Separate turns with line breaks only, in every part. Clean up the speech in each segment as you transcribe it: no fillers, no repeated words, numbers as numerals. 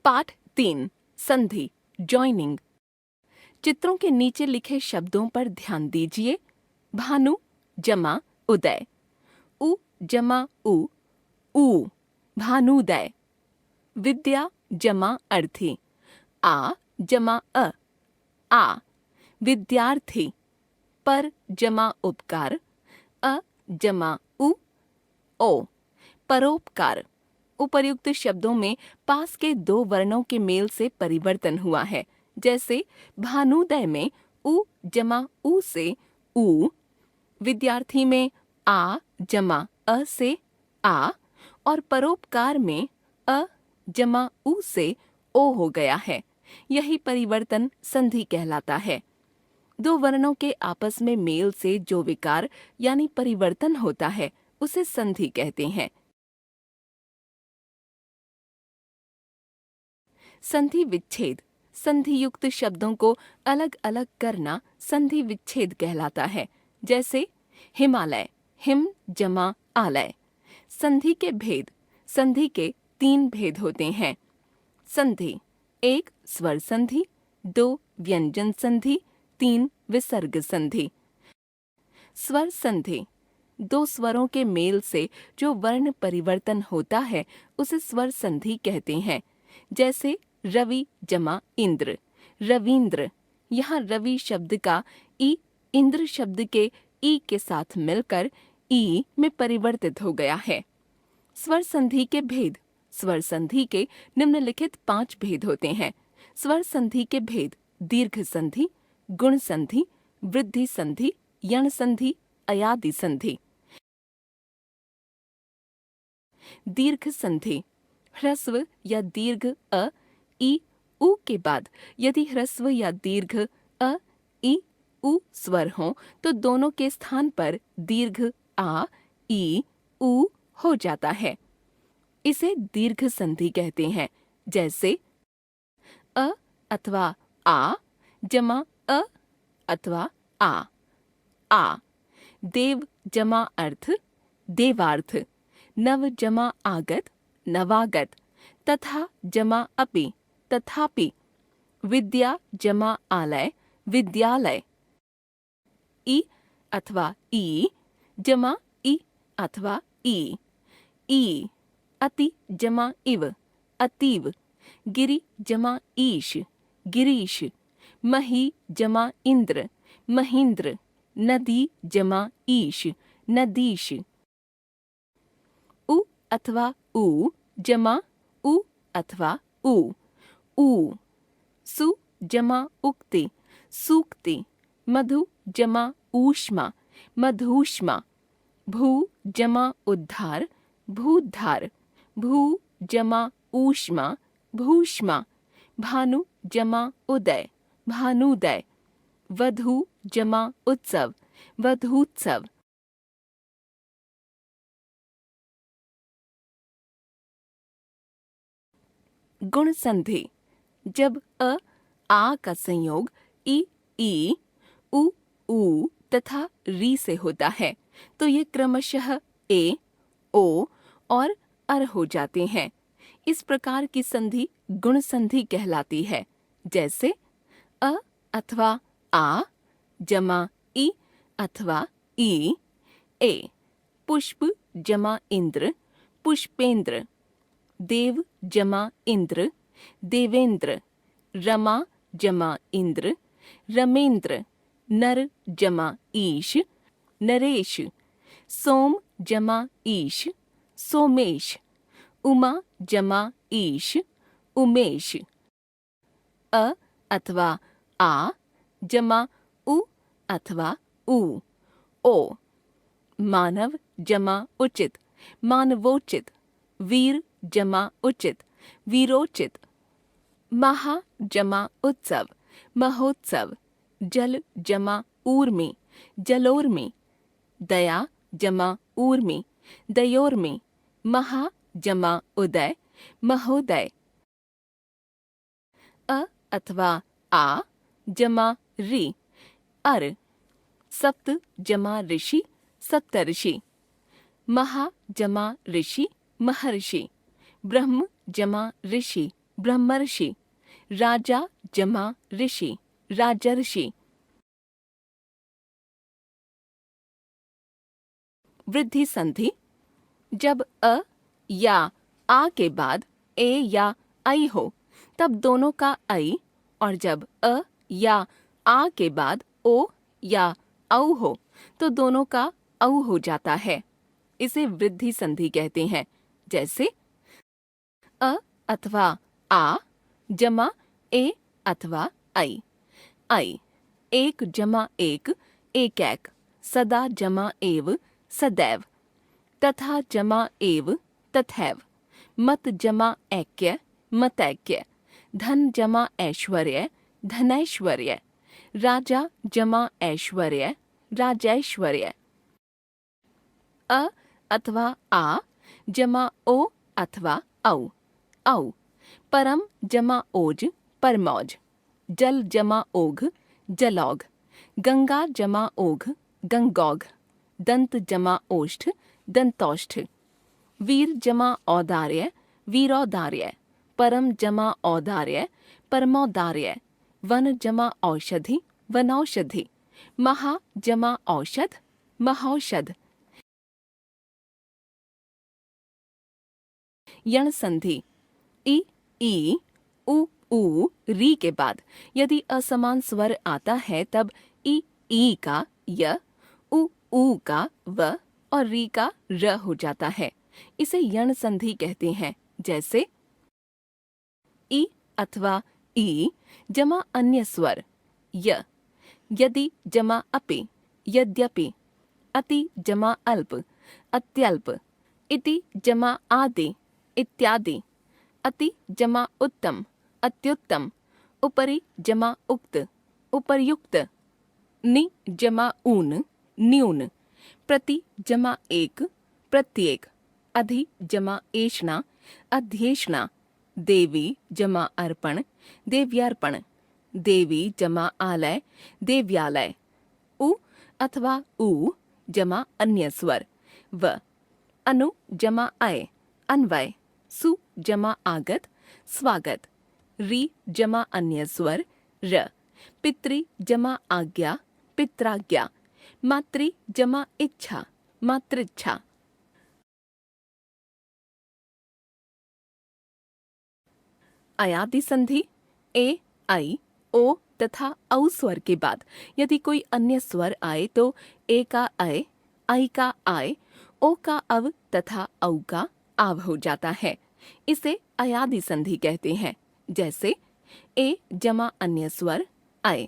पाठ 3 संधि जॉइनिंग। चित्रों के नीचे लिखे शब्दों पर ध्यान दीजिए। भानु जमा उदय, उ जमा ऊ भानुदय। विद्या जमा अर्थी, आ जमा आ विद्यार्थी। पर जमा उपकार, अ जमा ओ परोपकार। उपर्युक्त शब्दों में पास के दो वर्णों के मेल से परिवर्तन हुआ है। जैसे भानुदय में उ जमा ऊ से ऊ, विद्यार्थी में आ जमा अ से आ और परोपकार में अ जमा ऊ से ओ हो गया है। यही परिवर्तन संधि कहलाता है। दो वर्णों के आपस में मेल से जो विकार यानी परिवर्तन होता है उसे संधि कहते हैं। संधि विच्छेद। संधि युक्त शब्दों को अलग अलग करना संधि विच्छेद कहलाता है। जैसे हिमालय, हिम जमा आलय। संधि के भेद। संधि के 3 भेद होते हैं। संधि 1 स्वर संधि, 2 व्यंजन संधि, 3 विसर्ग संधि। स्वर संधि 2 स्वरों के मेल से जो वर्ण परिवर्तन होता है उसे स्वर संधि कहते हैं। जैसे रवि जमा इंद्र, रवींद्र। यहाँ रवि शब्द का ई इंद्र शब्द के ई के साथ मिलकर ई में परिवर्तित हो गया है। स्वर संधि के भेद। स्वर संधि के निम्नलिखित 5 भेद होते हैं। स्वर संधि के भेद: दीर्घ संधि, गुण संधि, वृद्धि संधि, यण संधि, अयादि संधि। दीर्घ संधि: ह्रस्व या दीर्घ अ ई उ के बाद यदि ह्रस्व या दीर्घ अ ई उ स्वर हों तो दोनों के स्थान पर दीर्घ आ ई उ हो जाता है। इसे दीर्घ संधि कहते हैं। जैसे अ अथवा आ जमा अ अथवा आ। देव जमा अर्थ, देवार्थ। नव जमा आगत, नवागत। तथा जमा अपि, तथापि। विद्या जमा आलय, विद्यालय। ई अथवा ई जमा ई अथवा ई। अति जमा इव, अतीव। गिरि जमा ईश, गिरीश। मही जमा इंद्र, महींद्र। नदी जमा ईश, नदीश। उ अथवा ऊ जमा उ अथवा ऊ। सु जमा उक्ति, सूक्ति। मधु जमा ऊष्मा, मधूष्मा। भू जमा उद्धार, भूधार। भू जमा ऊष्मा, भूष्मा। भानु जमा उदय, भानुदय। वधू जमा उत्सव, वधूत्सव। गुण संधि: जब अ आ का संयोग ई उ ऊ तथा री से होता है तो ये क्रमशः ए, ओ और अर हो जाते हैं। इस प्रकार की संधि गुण संधि कहलाती है। जैसे अ अथवा आ जमा ई अथवा ई ए। पुष्प जमा इंद्र, पुष्पेंद्र। देव जमा इंद्र, देवेंद्र। रमा जमा इंद्र, रमेंद्र। नर जमा ईश, नरेश। सोम जमा ईश, सोमेश। उमा जमा ईश, उमेश। अ अथवा आ जमा उ अथवा ओ। मानव जमा उचित, मानवोचित। वीर जमा उचित, वीरोचित। महा जमा उत्सव, महोत्सव। जल जमा ऊर्मी, जलोर्मी। दया जमा ऊर्मी, दयोर्मी। महा जमा उदय, महोदय। अ अथवा आ जमा रि, अर। सप्त जमा ऋषि, सप्तर्षि। महा जमा ऋषि, महर्षि। ब्रह्म जमा ऋषि, ब्रह्मर्षि, राजा जमा ऋषि, राजर्षि। वृद्धि संधि, जब अ या आ के बाद ए या ऐ हो तब दोनों का ऐ, और जब अ या आ के बाद ओ या औ हो तो दोनों का औ हो जाता है। इसे वृद्धि संधि कहते हैं। जैसे अ अथवा आ जमा ए अथवा ऐ, ऐ, एक जमा एक, एक, सदा जमा एव, सदैव, तथा जमा एव, तथैव, मत जमा ऐक्य, मतैक्य, धन जमा ऐश्वर्य, धनैश्वर्य, राजा जमा ऐश्वर्य, राजैश्वर्य। अ अथवा आ जमा ओ अथवा औ, औ, परम जमा ओज, परमौज, जल जमा ओघ, जलौघ, गंगा जमा ओघ, गंगौघ, दंत जमा ओष्ठ, दंतौष्ठ, वीर जमा औदार्य, वीरौदार्य, परम जमा औदार्य, परमौदार्य, वन जमा औषधि, वनौषधि, महा जमा औषध, महौषध। यण संधि, इ, ई, उ, री के बाद यदि असमान स्वर आता है तब ई का य, उ का व और री का र हो जाता है। इसे यण संधि कहते हैं। जैसे इ अथवा ई जमा अन्य स्वर य, यदि जमा अपि, यद्यपि, अति जमा अल्प, अत्यल्प, इति जमा आदि, इत्यादि, अति जमा उत्तम, अत्युत्तम, उपरि जमा उक्त, उपर्युक्त, नि जमा ऊन, न्यून, प्रति जमा एक, प्रत्येक, अधि जमा एषणा, अध्येषणा, देवी जमा अर्पण, देव्यार्पण, देवी जमा आलय, देव्यालय, उ अथवा ऊ जमा अन्य स्वर व, अनु जमा अय, अन्वय, सु जमा आगत, स्वागत, री जमा अन्य स्वर र, पितृ जमा आज्ञा, पित्राज्ञा, मातृ जमा इच्छा, मातृच्छा। अयादि संधि, ए, ऐ, ओ तथा औ स्वर के बाद यदि कोई अन्य स्वर आए तो ए का ऐ का आय, ओ का अव तथा औ का आव हो जाता है। इसे अयादि संधि कहते हैं। जैसे ए जमा अन्य स्वर ऐ,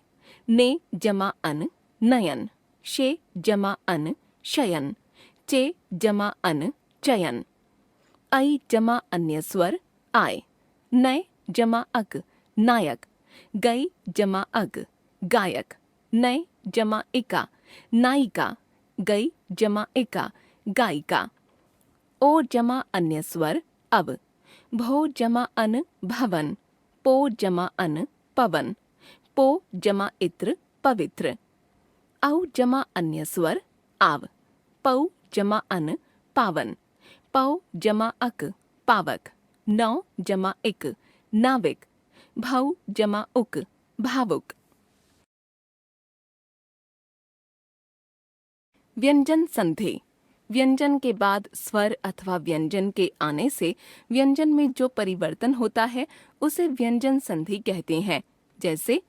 ने जमा अन, नयन, शे जमा अन, शयन, चे जमा अन, चयन, ऐ जमा अन्य स्वर आय, नय जमा अक, नायक, गई जमा अग, गायक, नय जमा इका, नायिका, गई जमा इका, गायिका, ओ जमा अन्य स्वर अव, भो जमा अन, भवन, पो जमा अन, पवन, पो जमा इत्र, पवित्र, औ जमा अन्य स्वर आव, पौ जमा अन, पावन, पौ जमा अक, पावक, नौ जमा इक, नाविक, भौ जमा उक, भावुक। व्यंजन संधि, व्यंजन के बाद स्वर अथवा व्यंजन के आने से व्यंजन में जो परिवर्तन होता है उसे व्यंजन संधि कहते हैं। जैसे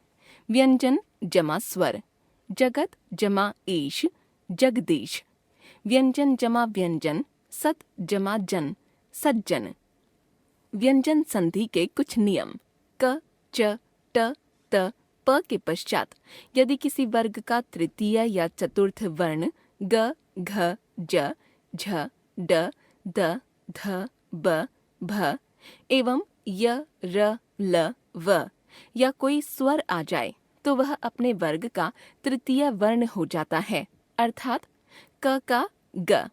व्यंजन जमा स्वर, जगत जमा ईश, जगदीश, व्यंजन जमा व्यंजन, सत जमा जन, सज्जन। व्यंजन संधि के कुछ नियम, क, च, ट, त, प के पश्चात यदि किसी वर्ग का तृतीय या चतुर्थ वर्ण ग, घ, ज, झ, ड, द, ध, ब, भ एवं य, र, ल, व या कोई स्वर आ जाए तो वह अपने वर्ग का तृतीय वर्ण हो जाता है। अर्थात क का ग,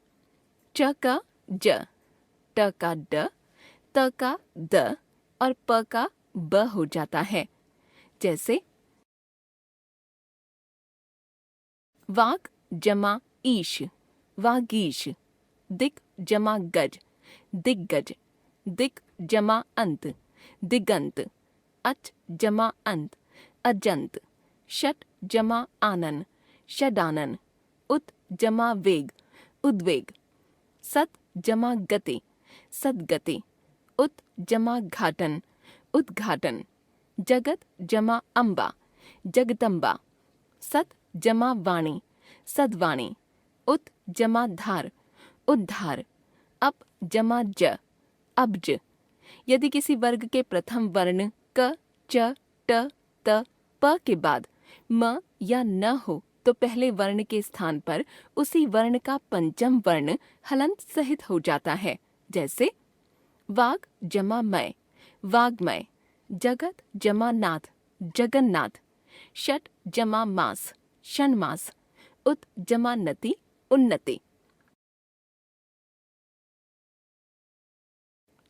च का ज, ट का ड, त का द और प का ब हो जाता है। जैसे वाक जमा ईश, वागीश, दिक जमा गज, दिग्गज, दिक जमा अंत, दिगंत, अच जमा अंत, अजंत, षट जमा आनन, षडानन, उत जमा वेग, उद्वेग, सत जमा गति, सदगति, उत जमा घाटन, उद्घाटन, जगत जमा अम्बा, जगदम्बा, सत जमा वाणी, सद्वाणी, उत जमा धार, उद्धार, अप जमा ज, अब्ज। यदि किसी वर्ग के प्रथम वर्ण क, च, ट, त, प के बाद म या न हो तो पहले वर्ण के स्थान पर उसी वर्ण का पंचम वर्ण हलंत सहित हो जाता है। जैसे वाग जमा मय, वाग्मय, जगत जमा नाथ, जगन्नाथ, षट जमा मास, षण्मास, उत जमा नति, उन्नति।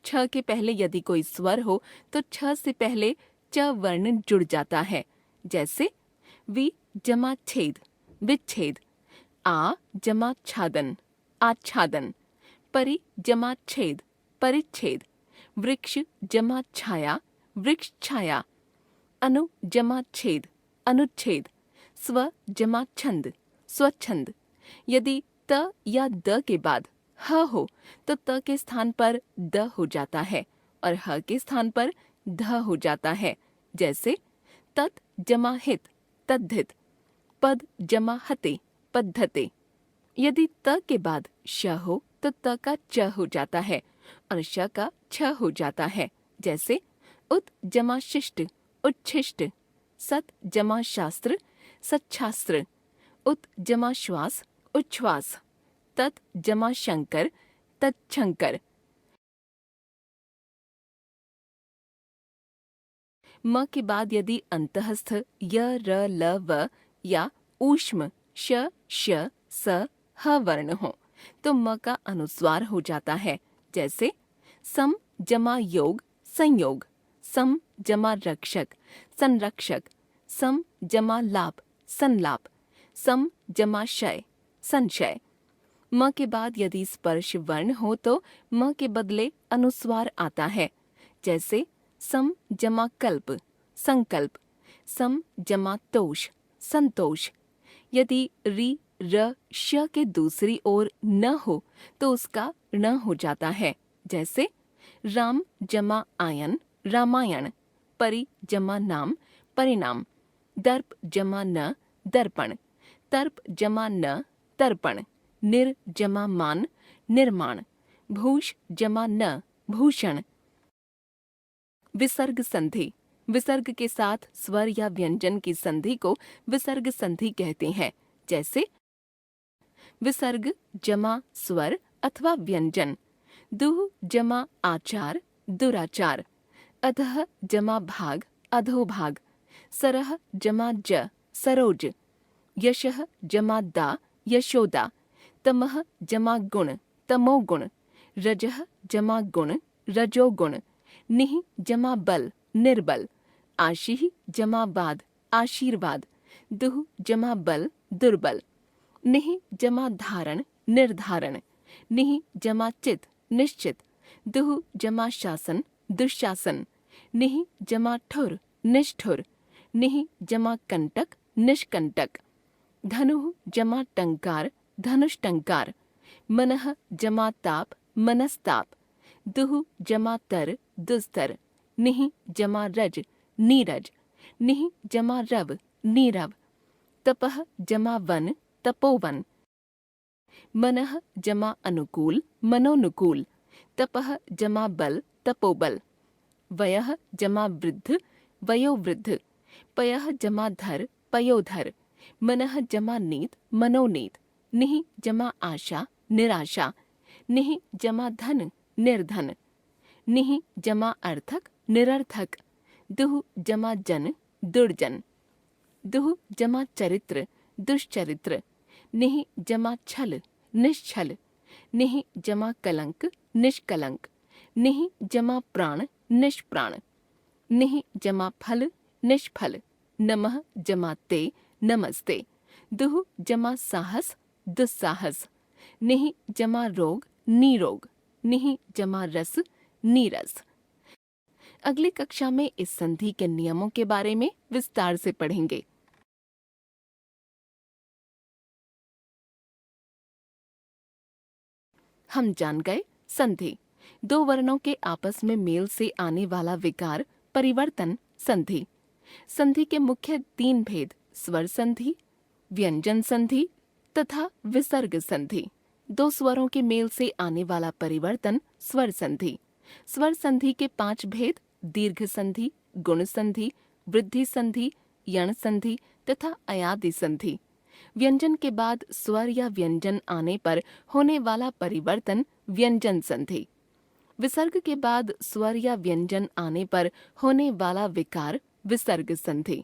छ के पहले यदि कोई स्वर हो तो छ से पहले च वर्ण जुड़ जाता है। जैसे वि जमा छेद, विच्छेद, आ जमा छादन, आच्छादन, परि जमा छेद, परिच्छेद, वृक्ष जमा छाया, वृक्ष छाया, अनु जमा छेद, अनुच्छेद, स्व जमा छंद, स्वच्छंद। यदि त या द के बाद ह हो तो त के स्थान पर द हो जाता है और ह के स्थान पर ध हो जाता है। जैसे तत् जमा हित, तद्धित, पद जमा हते, पद्धते। यदि त के बाद श हो तो त का च हो जाता है और श का छ हो जाता है। जैसे उत जमा शिष्ट, उच्छिष्ट, सत जमा शास्त्र, सच्छास्त्र, उत जमा श्वास, उच्छ्वास, तत् जमा शंकर, तच्छंकर। म के बाद यदि अंतःस्थ य, र, ल, व या ऊष्म श, श, स, ह वर्ण हो तो म का अनुस्वार हो जाता है। जैसे सम जमा योग, संयोग, सम जमा रक्षक, संरक्षक, सम जमा लाभ, संलाप, सम जमा शय, संशय। म के बाद यदि स्पर्श वर्ण हो तो म के बदले अनुस्वार आता है। जैसे सम जमा कल्प, संकल्प, सम जमा तोष, संतोष। यदि रि, र, श के दूसरी ओर न हो तो उसका ण हो जाता है। जैसे राम जमा आयन, रामायण, परि जमा नाम, परिणाम, दर्प जमा न, दर्पण, तर्प जमा न, तर्पण, निर जमा मान, निर्माण, भूष जमा न, भूषण। विसर्ग संधि। विसर्ग के साथ स्वर या व्यंजन की संधि को विसर्ग संधि कहते हैं। जैसे विसर्ग जमा स्वर अथवा व्यंजन, दुह जमा आचार, दुराचार, अधः जमा भाग, अधोभाग, सरह जमा ज, सरोज, यशः जमा दा, यशोदा, तमः जमा गुण, तमोगुण, रजः जमा गुण, रजोगुण, निः जमा बल, निर्बल, आशीः जमा वाद, आशीर्वाद, दुह जमा बल, दुर्बल, निः जमा धारण, निर्धारण, निः जमा चित, निश्चित, दुह जमा शासन, दुशासन, निः जमा ठुर, निष्ठुर, निः जमा कंटक, निष्कंटक, धनुः जमा टंकार, धनुष टंकार, मनः जमा ताप, मनस्ताप, दुह जमा तर, दुस्तर, निः जमा रज, नीरज, निः जमा रव, नीरव, तपः जमा वन, तपोवन, मनः जमा अनुकूल, मनोनुकूल, तपः जमा बल, तपोबल, वयः जमा वृद्ध, वयोवृद्ध, पयः जमा धर, पयोधर, मनः जमा नीत, मनोनीत, निः जमा आशा, निराशा, निः जमा धन, निर्धन, निः जमा अर्थक, निरर्थक, दुह जमा जन, दुर्जन, दुह जमा चरित्र, दुष्चरित्र, निः जमा छल, निश्छल, निः जमा कलंक, निष्कलंक, निः जमा प्राण, निष्प्राण, निः जमा फल, निष्फल, नमः जमा ते, नमस्ते, दुह जमा साहस, दुस्साहस, निः जमा रोग, निरोग, निः जमा रस, नीरस। अगली कक्षा में इस संधि के नियमों के बारे में विस्तार से पढ़ेंगे। हम जान गए संधि, दो वर्णों के आपस में मेल से आने वाला विकार, परिवर्तन संधि। संधि के मुख्य तीन भेद, स्वर संधि, व्यंजन संधि तथा विसर्ग संधि। दो स्वरों के मेल से आने वाला परिवर्तन स्वर संधि। स्वर संधि के 5 भेद, दीर्घ संधि, गुण संधि, वृद्धि संधि, यण संधि तथा अयादि संधि। व्यंजन के बाद स्वर या व्यंजन आने पर होने वाला परिवर्तन व्यंजन संधि। विसर्ग के बाद स्वर या व्यंजन आने पर होने वाला विकार विसर्ग संधि।